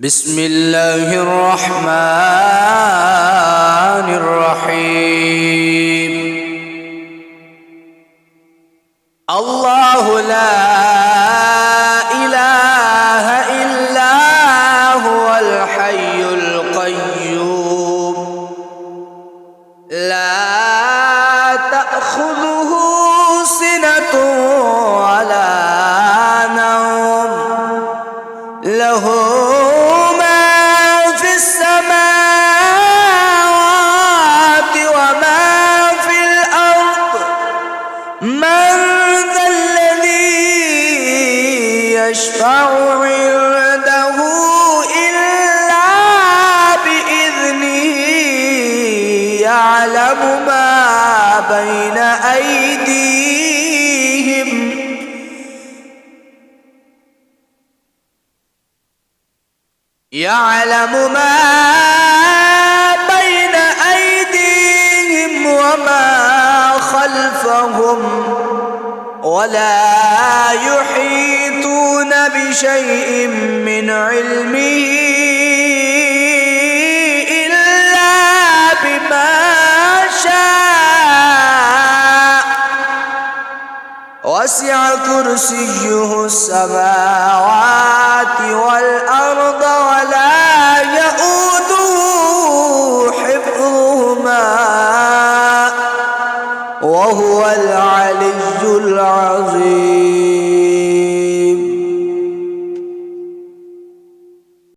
بسم الله الرحمن الرحيم. الله لا إله إلا هو الحي القيوم لا تأخذه سنة ولا نوم له يشفع عنده إلا بإذنه يعلم ما بين أيديهم وما خلفهم ولا يحيطون بشيء من علمه إلا بما شاء وسع كرسيه السماوات والأرض ولا يئوده حفظهما وهو العلي